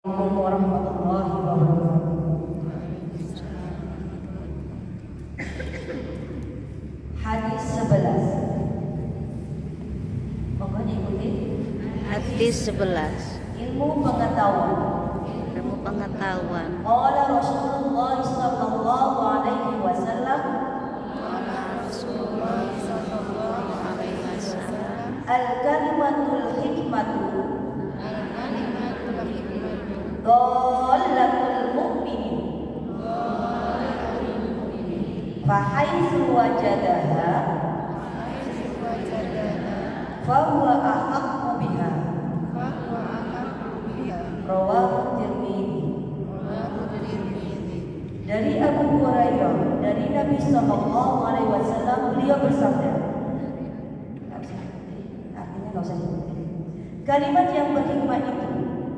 Assalamualaikum warahmatullahi wabarakatuh. Hadis 11. Monggo diikuti. Hadis 11. Ilmu pengetahuan. Ilmu pengetahuan. Qala Rasulullah sallallahu alaihi wasallam. Al-kalimatul hikmatu dhalatul mu'minin fahaitsu wajadaha fahuwa ahaqqu biha rawahu Tirmidzi. Dari Abu Hurairah dari Nabi sallallahu alaihi wasallam, beliau bersabda, artinya enggak usah diikuti. Kalimat yang berhikmah itu,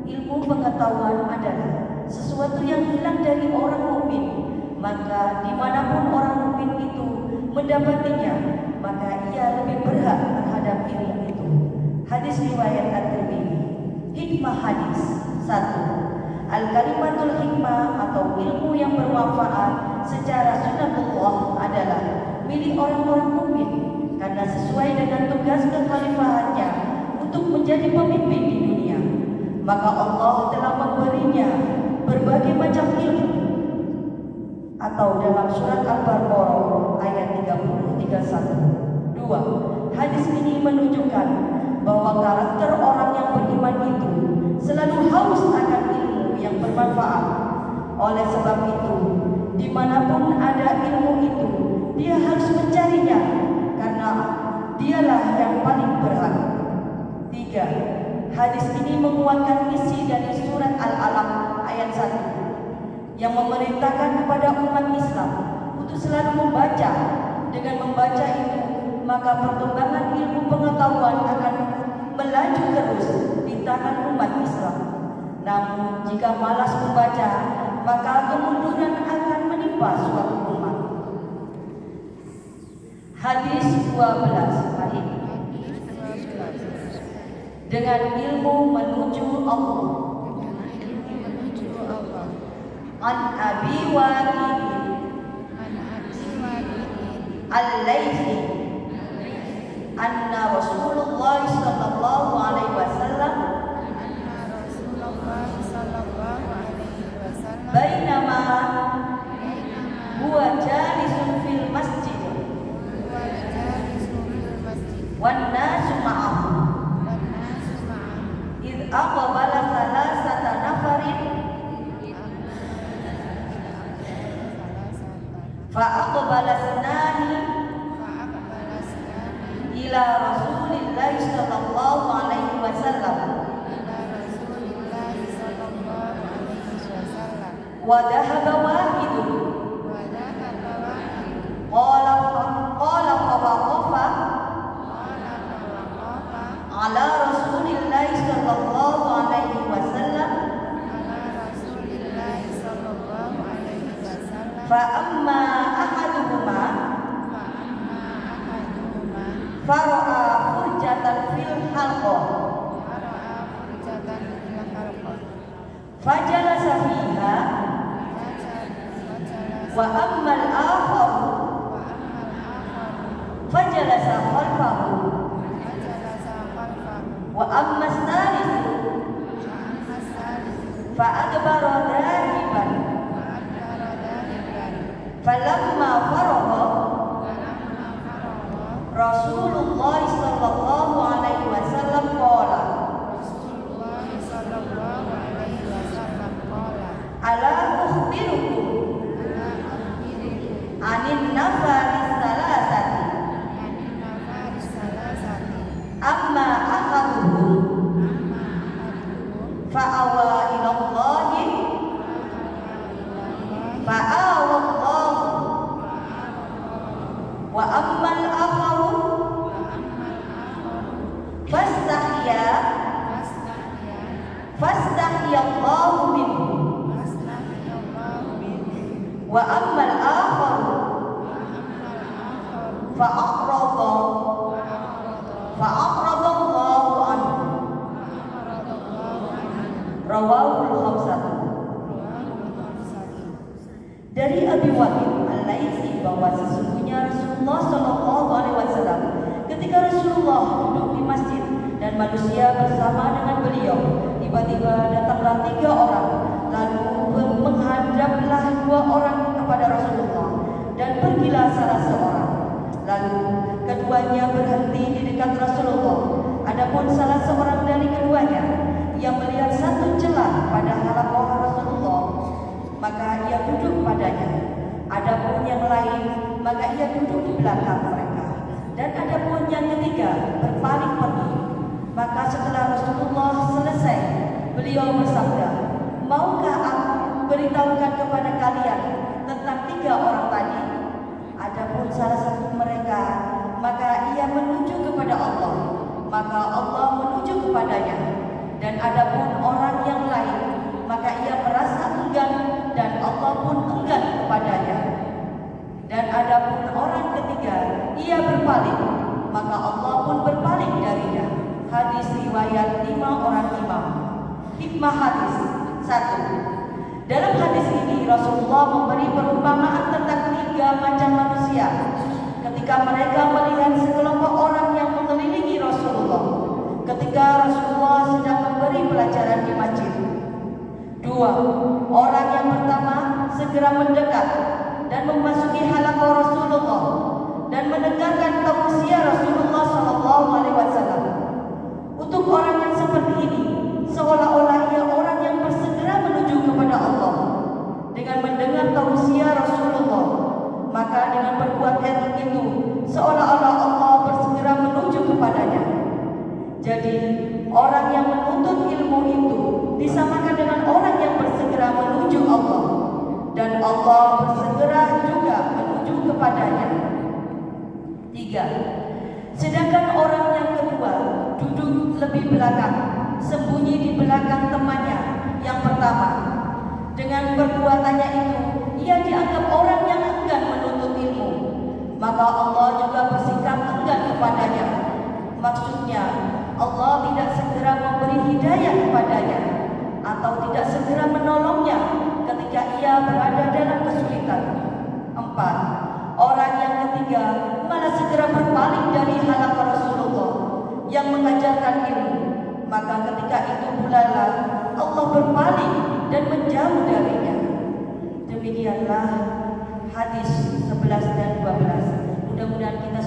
ilmu pengetahuan adalah sesuatu yang hilang dari orang mukmin, maka dimanapun orang mukmin itu mendapatinya, maka ia lebih berhak terhadap ilmu itu. Hadis riwayat At-Tirmidzi. Hikmah hadis 1. Al-kalimatul hikmah atau ilmu yang bermanfaat secara sunnatullah adalah milik orang-orang mukmin karena sesuai dengan tugas kekhalifahannya untuk menjadi pemimpin di dunia. Maka Allah telah memberinya berbagai macam ilmu. Atau dalam surat Al-Baqarah ayat 30-31. 2. Hadis ini menunjukkan bahwa karakter orang yang beriman itu selalu haus akan ilmu yang bermanfaat. Oleh sebab itu, dimanapun ada ilmu itu, dia harus mencarinya karena dialah yang paling berhak. 3. Hadis ini menguatkan isi dari surat Al-Alaq ayat 1 yang memerintahkan kepada umat Islam untuk selalu membaca. Dengan membaca itu, maka perkembangan ilmu pengetahuan akan melaju terus di tangan umat Islam. Namun jika malas membaca, maka kemunduran akan menimpa suatu umat. Hadis 12. Baik. Dengan ilmu menuju Allah. An Abi Waqid Al-Laythi anna Rasulullah sallallahu alaihi wasallam bainama huwa jalisun fil masjid wan nasu ma'ahu id aqbala salasata nafarin fa aqbala sanani ila Rasulillah sallallahu alaihi wasallam wa dhahaba wahidun qala fa waqafa ala Rasulillah sallallahu alaihi wasallam fa amma ahaduhuma fara'a furjatan fil halqah fajalasa fiha wa ammal akhar fajalasa khalfahu wa amma as-salisu fa adbara dhahiban falamma faragha Rasulullah sallallahu alaihi wasallam qala ala ukhbirukum anin nafaris salasati amma akhaduhum fa'awa ila Allahi fa'awa Allah wa ammal akharu fastahya Allahu minhu wa ammal akharu fa'aqrada Allahu anhu. Rawahul Dari Abi Waqid Al-Laitsi bahwa sesungguhnya Rasulullah Shallallahu Alaihi Wasallam ketika Rasulullah duduk di masjid dan manusia bersama dengan beliau, tiba-tiba datanglah 3 orang, lalu menghadaplah 2 orang kepada Rasulullah dan pergilah salah seorang. Lalu keduanya berhenti di dekat Rasulullah. Adapun salah seorang dari keduanya yang melihat satu celah pada halaqah Rasulullah, maka ia duduk padanya. Adapun yang lain, maka ia duduk di belakang mereka. Dan adapun yang ketiga berpaling pergi. Maka setelah Rasulullah selesai, beliau bersabda, "Maukah aku beritahukan kepada kalian tentang 3 orang tadi?" Adapun salah satu mereka, maka ia menuju kepada Allah, maka Allah menuju kepadanya. Dan adapun orang yang lain, maka ia merasa enggan dan Allah pun enggan kepadanya. Dan adapun orang ketiga, ia berpaling, maka Allah pun berpaling darinya. Hadis riwayat 5 orang imam. Hikmah hadis 1. Dalam hadis ini Rasulullah memberi perumpamaan tentang 3 macam manusia ketika mereka melihat sekelompok orang yang mengelilingi Rasulullah ketika Rasulullah sedang memberi pelajaran di masjid. 2. Orang yang pertama segera mendekat dan memasuki halaqah Rasulullah dan mendengarkan tausiah Rasulullah Shallallahu Alaihi Wasallam. Untuk orang yang seperti ini, seolah-olah ia orang yang bersegera menuju kepada Allah dengan mendengar tausiah Rasulullah. Maka dengan berbuat itu, seolah-olah Allah bersegera menuju kepadanya. Jadi, orang yang menuntut ilmu itu disamakan dengan orang yang bersegera menuju Allah, dan Allah bersegera juga menuju kepadanya. 3. Sedangkan orang yang kedua duduk lebih belakang, sembunyi di belakang temannya yang pertama. Dengan perbuatannya itu, ia dianggap orang yang enggan menuntut ilmu, maka Allah juga bersikap enggan kepadanya. Maksudnya, Allah tidak segera memberi hidayah kepadanya atau tidak segera menolongnya ketika ia berada dalam kesulitan. 4. Orang yang ketiga malah segera berpaling dari halaqah Rasulullah yang mengajarkan ilmu. Maka ketika itu pula Allah berpaling dan menjauh darinya. Demikianlah hadis 11 dan 12. Mudah-mudahan kita